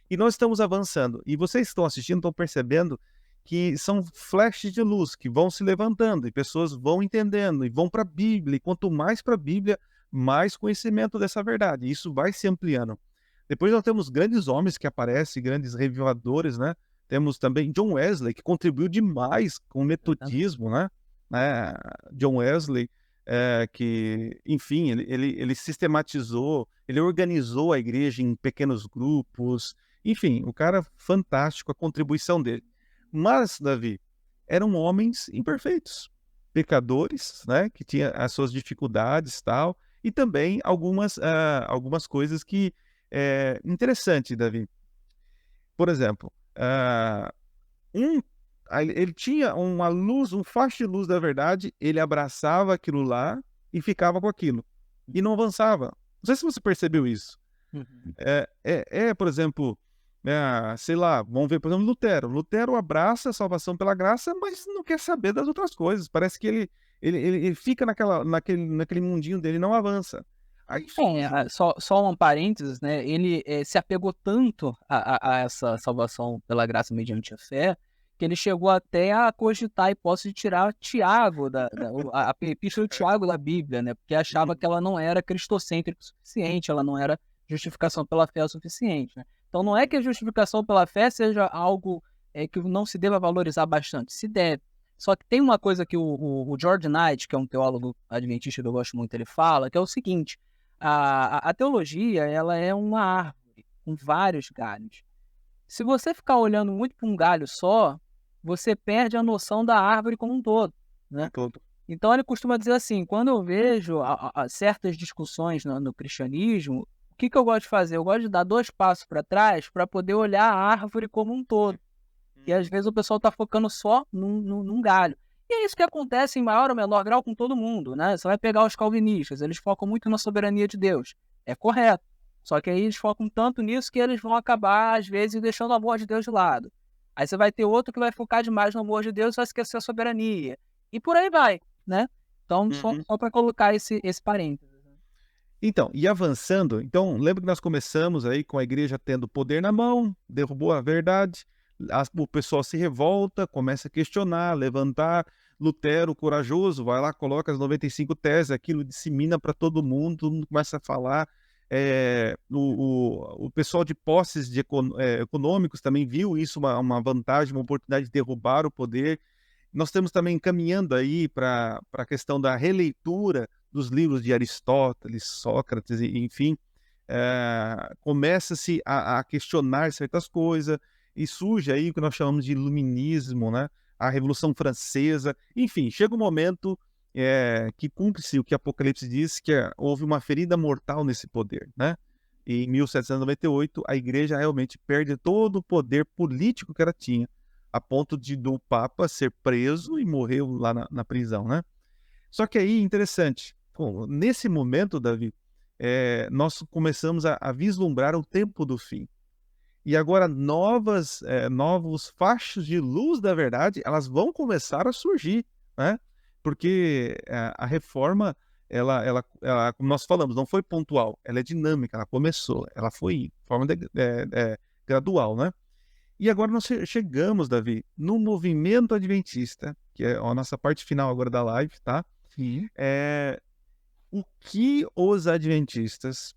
E nós estamos avançando. E vocês que estão assistindo estão percebendo que são flashes de luz que vão se levantando e pessoas vão entendendo e vão para a Bíblia. E quanto mais para a Bíblia, mais conhecimento dessa verdade. Isso vai se ampliando. Depois nós temos grandes homens que aparecem, grandes revivadores, né? Temos também John Wesley, que contribuiu demais com o exatamente. metodismo, né? John Wesley, que, enfim, ele sistematizou, ele organizou a igreja em pequenos grupos, enfim, o cara fantástico, a contribuição dele. Mas, Davi, eram homens imperfeitos, pecadores, né, que tinha as suas dificuldades, tal, e também algumas coisas que interessante, Davi. Por exemplo, um ele tinha uma luz, um faixa de luz da verdade, ele abraçava aquilo lá e ficava com aquilo, e não avançava. Não sei se você percebeu isso. Uhum. Por exemplo, sei lá, vamos ver, por exemplo, Lutero. Lutero abraça a salvação pela graça, mas não quer saber das outras coisas. Parece que ele fica naquele mundinho dele e não avança. Aí surge Só um parênteses, né, ele, se apegou tanto a essa salvação pela graça mediante a fé, que ele chegou até a cogitar a hipótese de tirar Tiago da o a epístola de Tiago da Bíblia, né, porque achava que ela não era cristocêntrica o suficiente, ela não era justificação pela fé o suficiente, né. Então não é que a justificação pela fé seja algo, que não se deva valorizar bastante, se deve. Só que tem uma coisa que o George Knight, que é um teólogo adventista que eu gosto muito, ele fala, que é o seguinte: a teologia, ela é uma árvore com vários galhos. Se você ficar olhando muito para um galho só, você perde a noção da árvore como um todo, né. todo. Então ele costuma dizer assim, quando eu vejo certas discussões no cristianismo, o que que eu gosto de fazer? Eu gosto de dar 2 passos para trás, para poder olhar a árvore como um todo. E às vezes o pessoal está focando só num galho. E é isso que acontece em maior ou menor grau com todo mundo, né. Você vai pegar os calvinistas, eles focam muito na soberania de Deus. É correto. Só que aí eles focam tanto nisso que eles vão acabar, às vezes, deixando o amor de Deus de lado. Aí você vai ter outro que vai focar demais no amor de Deus e vai esquecer a soberania. E por aí vai, né. Então Uhum. só para colocar esse parênteses, né. Então, e avançando, então lembra que nós começamos aí com a igreja tendo poder na mão, derrubou a verdade, o pessoal se revolta, começa a questionar, levantar. Lutero, corajoso, vai lá, coloca as 95 teses, aquilo dissemina para todo mundo começa a falar. O pessoal de posses econômicos também viu isso uma vantagem, uma oportunidade de derrubar o poder. Nós estamos também caminhando aí para a questão da releitura dos livros de Aristóteles, Sócrates, e enfim, começa-se a questionar certas coisas e surge aí o que nós chamamos de iluminismo, né? a Revolução Francesa, enfim, chega um momento que cumpre-se o que Apocalipse diz, que houve uma ferida mortal nesse poder, né? E em 1798, a igreja realmente perde todo o poder político que ela tinha, a ponto do Papa ser preso e morreu lá na prisão, né? Só que aí, interessante, nesse momento, Davi, nós começamos a vislumbrar o tempo do fim. E agora novos fachos de luz da verdade, elas vão começar a surgir, né? Porque a reforma, ela, como nós falamos, não foi pontual, ela é dinâmica, ela começou, ela foi de forma gradual, né? E agora nós chegamos, Davi, no movimento adventista, que é a nossa parte final agora da live, tá? Sim. O que os adventistas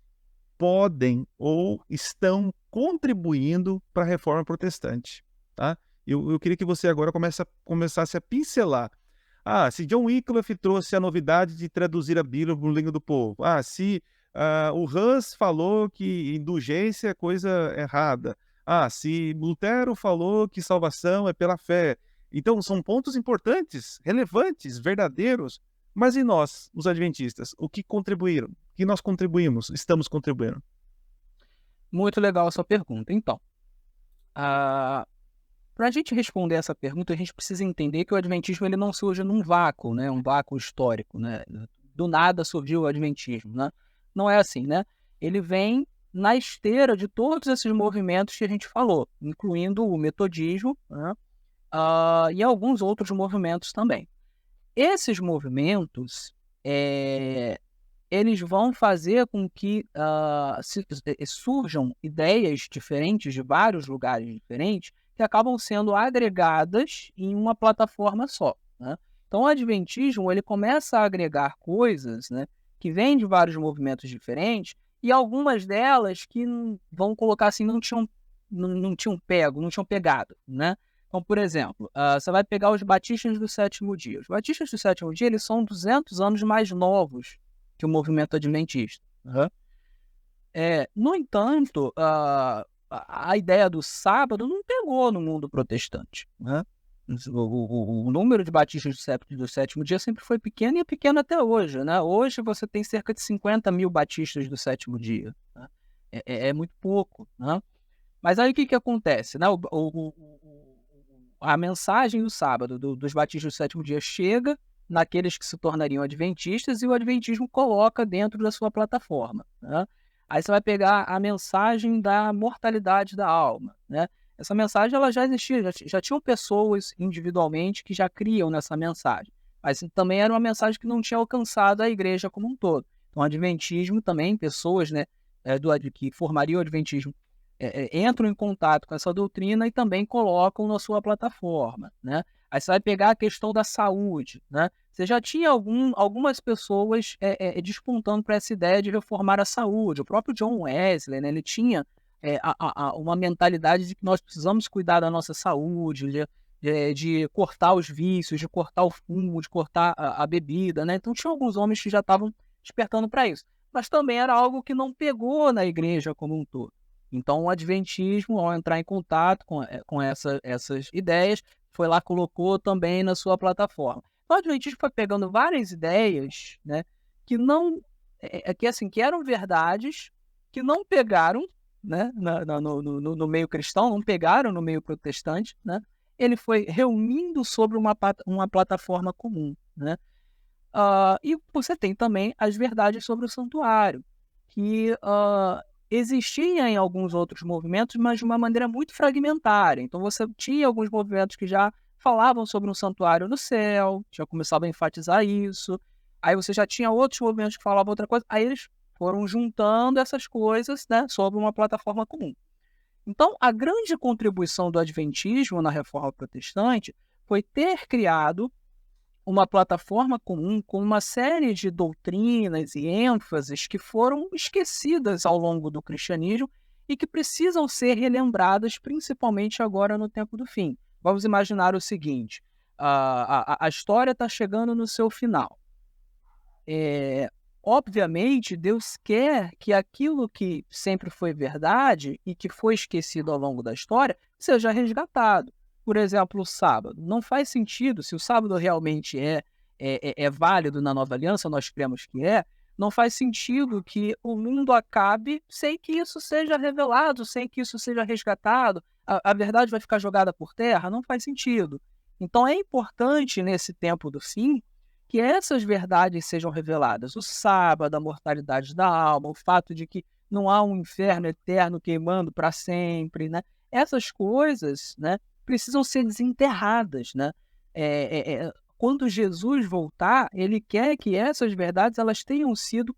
podem ou estão contribuindo para a reforma protestante, tá? Eu queria que você agora começasse a pincelar. Se John Wycliffe trouxe a novidade de traduzir a Bíblia para a língua do povo. Se o Hus falou que indulgência é coisa errada. Se Lutero falou que salvação é pela fé. Então, são pontos importantes, relevantes, verdadeiros. Mas e nós, os adventistas? O que contribuíram? O que nós contribuímos? Estamos contribuindo? Muito legal a sua pergunta. Então, para a gente responder essa pergunta, a gente precisa entender que o adventismo ele não surge num vácuo, né? Um vácuo histórico, né? Do nada surgiu o adventismo, né? Não é assim, né? Ele vem na esteira de todos esses movimentos que a gente falou, incluindo o metodismo, né? E alguns outros movimentos também. Esses movimentos, eles vão fazer com que surjam ideias diferentes de vários lugares diferentes que acabam sendo agregadas em uma plataforma só, né? Então, o adventismo ele começa a agregar coisas, né, que vêm de vários movimentos diferentes e algumas delas que, vamos colocar assim, não tinham pegado, né? Então, por exemplo, você vai pegar os batistas do sétimo dia. Os batistas do sétimo dia eles são 200 anos mais novos que o movimento adventista. Uhum. No entanto, a ideia do sábado não pegou no mundo protestante. Né? O número de batistas do sétimo dia sempre foi pequeno e é pequeno até hoje. Né? Hoje você tem cerca de 50 mil batistas do sétimo dia. Né? É muito pouco. Né? Mas aí o que acontece? Né? A mensagem do sábado dos batistas do sétimo dia chega naqueles que se tornariam adventistas e o adventismo coloca dentro da sua plataforma. Né? Aí você vai pegar a mensagem da mortalidade da alma. Né? Essa mensagem ela já existia, já tinham pessoas individualmente que já criam nessa mensagem, mas também era uma mensagem que não tinha alcançado a igreja como um todo. Então, o adventismo também, pessoas né, que formariam o adventismo entram em contato com essa doutrina e também colocam na sua plataforma, né? Aí você vai pegar a questão da saúde, né? Você já tinha algumas pessoas despontando para essa ideia de reformar a saúde. O próprio John Wesley, né, ele tinha uma mentalidade de que nós precisamos cuidar da nossa saúde, de cortar os vícios, de cortar o fumo, de cortar a bebida, né? Então tinha alguns homens que já estavam despertando para isso. Mas também era algo que não pegou na igreja como um todo. Então, o adventismo, ao entrar em contato com essas ideias, foi lá, colocou também na sua plataforma. Então, o adventismo foi pegando várias ideias, né, que não, que eram verdades, que não pegaram, né, no meio cristão, não pegaram no meio protestante, né? Ele foi reunindo sobre uma plataforma comum, né? E você tem também as verdades sobre o santuário, que existia em alguns outros movimentos, mas de uma maneira muito fragmentária. Então você tinha alguns movimentos que já falavam sobre um santuário no céu, já começavam a enfatizar isso. Aí você já tinha outros movimentos que falavam outra coisa. Aí eles foram juntando essas coisas, né, sobre uma plataforma comum. Então, a grande contribuição do adventismo na reforma protestante foi ter criado uma plataforma comum com uma série de doutrinas e ênfases que foram esquecidas ao longo do cristianismo e que precisam ser relembradas, principalmente agora no tempo do fim. Vamos imaginar o seguinte, a história está chegando no seu final. Obviamente, Deus quer que aquilo que sempre foi verdade e que foi esquecido ao longo da história seja resgatado. por exemplo, o sábado. Não faz sentido, se o sábado realmente é válido na nova aliança, nós cremos que não faz sentido que o mundo acabe sem que isso seja revelado, sem que isso seja resgatado. A verdade vai ficar jogada por terra? Não faz sentido. Então é importante, nesse tempo do fim, que essas verdades sejam reveladas. O sábado, a mortalidade da alma, o fato de que não há um inferno eterno queimando para sempre, né? Essas coisas, né, precisam ser desenterradas, né? Quando Jesus voltar, ele quer que essas verdades elas tenham sido,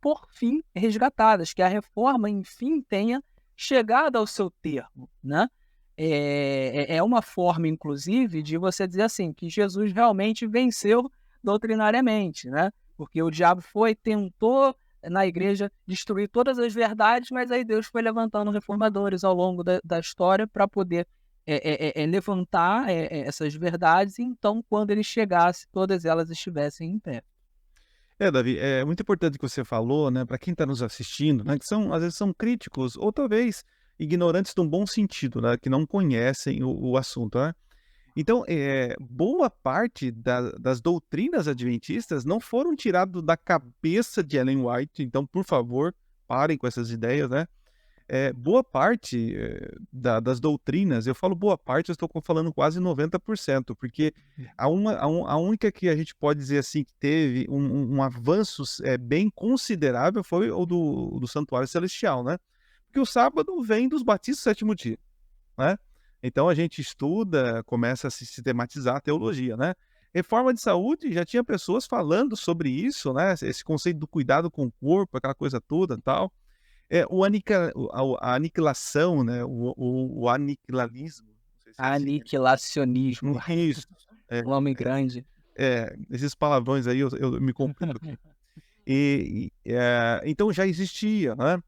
por fim, resgatadas, que a reforma, enfim, tenha chegado ao seu termo, né? É uma forma, inclusive, de você dizer assim, que Jesus realmente venceu doutrinariamente, né? Porque o diabo tentou na igreja destruir todas as verdades, mas aí Deus foi levantando reformadores ao longo da história para poder levantar essas verdades, e então, quando ele chegasse, todas elas estivessem em pé. Davi, é muito importante o que você falou, né, para quem está nos assistindo, né, que às vezes são críticos ou talvez ignorantes num bom sentido, né, que não conhecem o assunto, né? Então, boa parte das doutrinas adventistas não foram tiradas da cabeça de Ellen White, então, por favor, parem com essas ideias, né? Boa parte das doutrinas, eu falo boa parte, eu estou falando quase 90%, porque a única que a gente pode dizer assim que teve um avanço bem considerável foi o do Santuário Celestial, né? Porque o sábado vem dos batistas do sétimo dia, né? Então a gente estuda, começa a se sistematizar a teologia, né? Reforma de saúde, já tinha pessoas falando sobre isso, né? Esse conceito do cuidado com o corpo, aquela coisa toda e tal. A aniquilação, né? O aniquilanismo, não sei se é assim. Aniquilacionismo, Isso. um homem grande. Esses palavrões aí eu me complico aqui. Então já existia, né?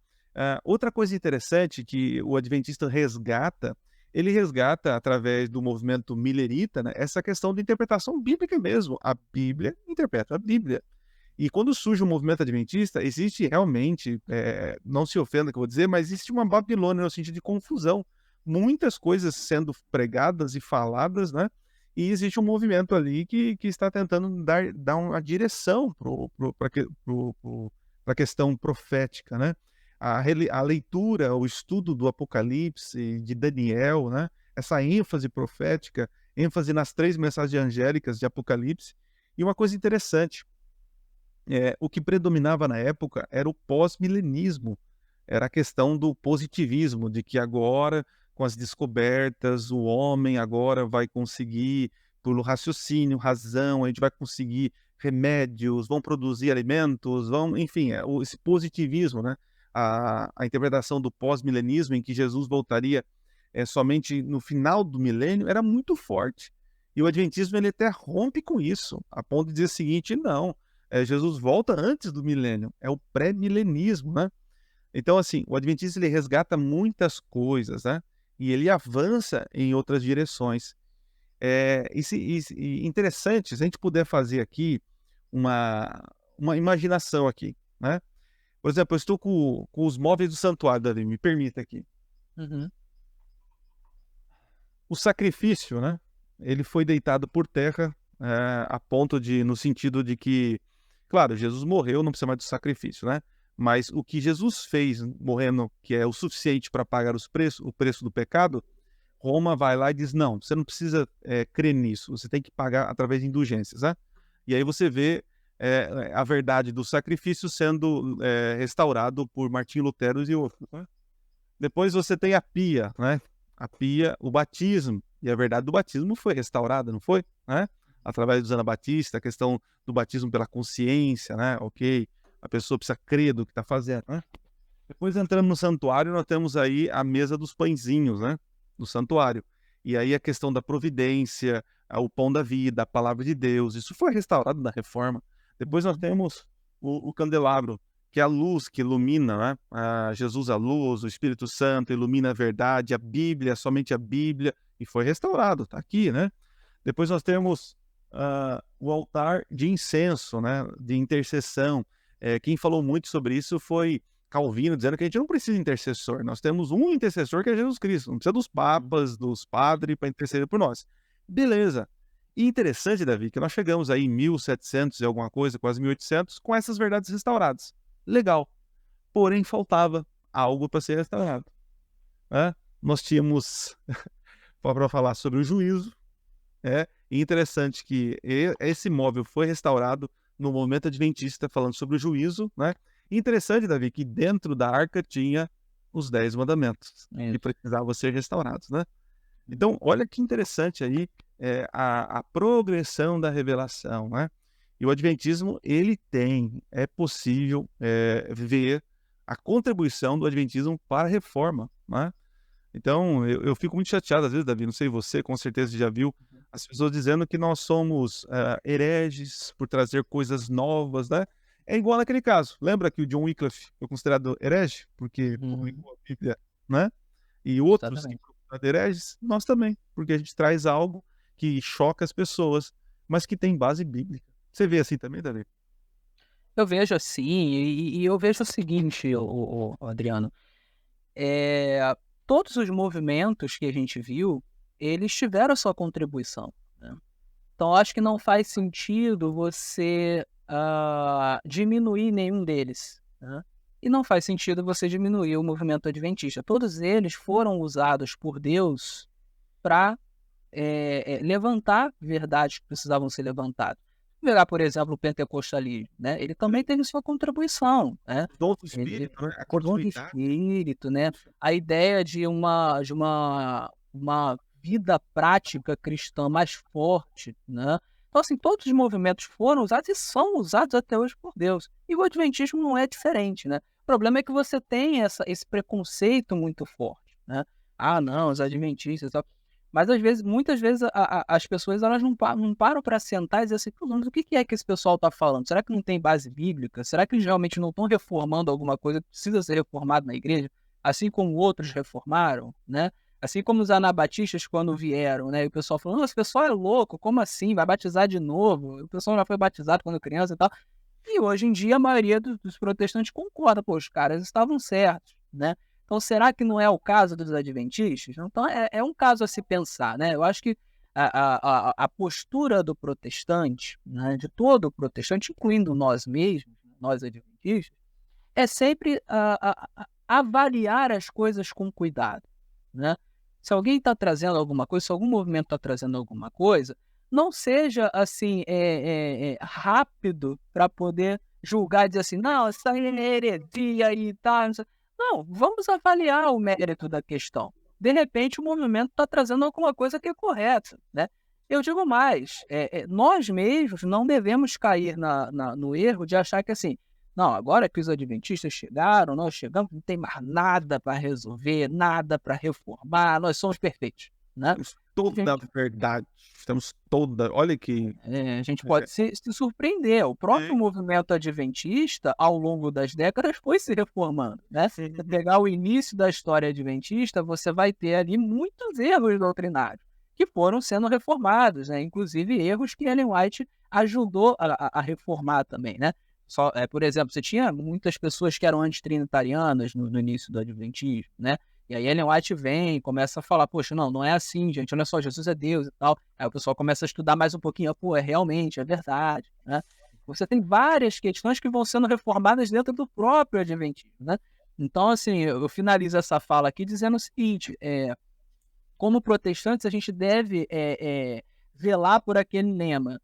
Outra coisa interessante que o adventista resgata, ele resgata através do movimento millerita, né, essa questão de interpretação bíblica mesmo. A Bíblia interpreta a Bíblia. E quando surge o movimento adventista, existe realmente, não se ofenda que eu vou dizer, mas existe uma Babilônia no sentido de confusão. Muitas coisas sendo pregadas e faladas, né? E existe um movimento ali que está tentando dar uma direção para a questão profética, né? A leitura, o estudo do Apocalipse, de Daniel, né? Essa ênfase profética, ênfase nas 3 mensagens angélicas de Apocalipse. E uma coisa interessante, o que predominava na época era o pós-milenismo, era a questão do positivismo, de que agora, com as descobertas, o homem agora vai conseguir, pelo raciocínio, razão, a gente vai conseguir remédios, vão produzir alimentos, enfim, esse positivismo, né? A interpretação do pós-milenismo, em que Jesus voltaria somente no final do milênio, era muito forte. E o adventismo ele até rompe com isso, a ponto de dizer o seguinte: não, Jesus volta antes do milênio, é o pré-milenismo, né? Então, assim, o adventismo ele resgata muitas coisas, né? E ele avança em outras direções. Interessante, se a gente puder fazer aqui uma imaginação aqui, né? Por exemplo, eu estou com os móveis do santuário, Davi, me permita aqui. Uhum. O sacrifício, né? Ele foi deitado por terra, a ponto de, no sentido de que, claro, Jesus morreu, não precisa mais do sacrifício, né? Mas o que Jesus fez morrendo, que é o suficiente para pagar o preço do pecado, Roma vai lá e diz: não, você não precisa crer nisso, você tem que pagar através de indulgências, né? E aí você vê a verdade do sacrifício sendo restaurado por Martinho Lutero e outros, né? Depois você tem a pia, né? A pia, o batismo, e a verdade do batismo foi restaurada, não foi? Né? Através dos anabatistas, a questão do batismo pela consciência, né? Ok, a pessoa precisa crer do que está fazendo, né? Depois, entrando no santuário, nós temos aí a mesa dos pãezinhos, né? Do santuário. E aí a questão da providência, o pão da vida, a palavra de Deus, isso foi restaurado na reforma. Depois nós temos o candelabro, que é a luz que ilumina, né? Jesus a luz, o Espírito Santo ilumina a verdade, a Bíblia, somente a Bíblia, e foi restaurado, está aqui, né? Depois nós temos o altar de incenso, né? De intercessão. Quem falou muito sobre isso foi Calvino dizendo que a gente não precisa de intercessor, nós temos um intercessor que é Jesus Cristo, não precisa dos papas, dos padres para interceder por nós. Beleza. E interessante, Davi, que nós chegamos aí em 1700 e alguma coisa, quase 1800, com essas verdades restauradas. Legal. Porém, faltava algo para ser restaurado, né? Nós tínhamos, para falar sobre o juízo, e interessante que esse móvel foi restaurado no movimento adventista, falando sobre o juízo, né? E interessante, Davi, que dentro da arca tinha os 10 mandamentos, que precisavam ser restaurados, né? Então, olha que interessante aí a progressão da revelação, né? E o adventismo, é possível ver a contribuição do adventismo para a reforma, né? Então, eu fico muito chateado às vezes, Davi, não sei você, com certeza já viu, as pessoas dizendo que nós somos hereges por trazer coisas novas, né? É igual naquele caso. Lembra que o John Wycliffe foi considerado herege porque publicou a Bíblia, né? E outros que Exatamente. foram considerados hereges, nós também, porque a gente traz algo que choca as pessoas, mas que tem base bíblica. Você vê assim também, Davi? Eu vejo assim, e eu vejo o seguinte, o Adriano, é, todos os movimentos que a gente viu, eles tiveram a sua contribuição, né? Então, eu acho que não faz sentido você diminuir nenhum deles, né? E não faz sentido você diminuir o movimento adventista. Todos eles foram usados por Deus para levantar verdades que precisavam ser levantadas. Pegar, por exemplo, o pentecostalismo, né? Ele também teve sua contribuição, né? O dom do Ele, Espírito, né? A o dom do continuidade. espírito, né? A ideia de uma vida prática cristã mais forte, né? Então, assim, todos os movimentos foram usados e são usados até hoje por Deus. E o adventismo não é diferente, né? O problema é que você tem esse preconceito muito forte, né? Ah, não, os adventistas e tal. Mas às vezes, muitas vezes as pessoas elas não param para sentar e dizer assim, "Pô, mas o que é que esse pessoal está falando? Será que não tem base bíblica? Será que eles realmente não estão reformando alguma coisa que precisa ser reformada na igreja? Assim como outros reformaram, né? Assim como os anabatistas quando vieram, né? E o pessoal falou, não, esse pessoal é louco, como assim? Vai batizar de novo? O pessoal já foi batizado quando criança e tal. E hoje em dia a maioria dos protestantes concorda, pô, os caras estavam certos, né? Então será que não é o caso dos adventistas? Então é um caso a se pensar, né? Eu acho que a postura do protestante, né, de todo o protestante, incluindo nós mesmos, nós adventistas, é sempre avaliar as coisas com cuidado, né? Se alguém está trazendo alguma coisa, se algum movimento está trazendo alguma coisa, não seja assim rápido para poder julgar e dizer assim, não, isso aí é heresia e tal. Não, vamos avaliar o mérito da questão. De repente, o movimento está trazendo alguma coisa que é correta, né? Eu digo mais, nós mesmos não devemos cair no erro de achar que assim, não, agora que os adventistas chegaram, nós chegamos, não tem mais nada para resolver, nada para reformar, nós somos perfeitos, né? Temos toda a verdade. Temos toda. Olha que. A gente pode se surpreender. O próprio É, movimento adventista, ao longo das décadas, foi se reformando, né? Se você sim. pegar o início da história adventista, você vai ter ali muitos erros doutrinários que foram sendo reformados, né? Inclusive erros que Ellen White ajudou a reformar também, né? Por exemplo, você tinha muitas pessoas que eram antitrinitarianas no início do adventismo, né? E aí Ellen White vem, começa a falar, poxa, não é assim, gente, olha só, Jesus é Deus e tal. Aí o pessoal começa a estudar mais um pouquinho, pô, realmente, é verdade, né? Você tem várias questões que vão sendo reformadas dentro do próprio adventismo, né? Então, assim, eu finalizo essa fala aqui dizendo o seguinte, como protestantes, a gente deve velar por aquele lema,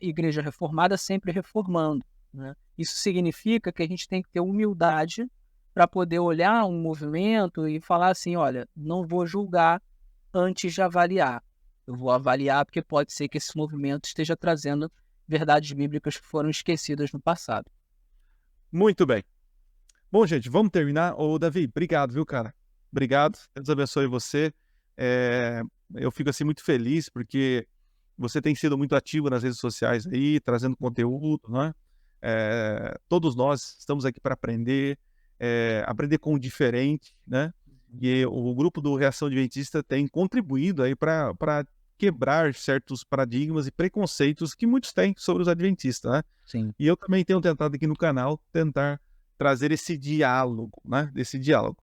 igreja reformada sempre reformando, né? Isso significa que a gente tem que ter humildade para poder olhar um movimento e falar assim, olha, não vou julgar antes de avaliar. Eu vou avaliar porque pode ser que esse movimento esteja trazendo verdades bíblicas que foram esquecidas no passado. Muito bem. Bom, gente, vamos terminar. Ô, Davi, obrigado, viu, cara? Obrigado. Deus abençoe você. Eu fico assim muito feliz porque você tem sido muito ativo nas redes sociais aí, trazendo conteúdo, né? Todos nós estamos aqui para aprender, aprender com o diferente, né? E o grupo do Reação Adventista tem contribuído aí para quebrar certos paradigmas e preconceitos que muitos têm sobre os adventistas, né? Sim. E eu também tenho tentado aqui no canal tentar trazer esse diálogo, né? Esse diálogo.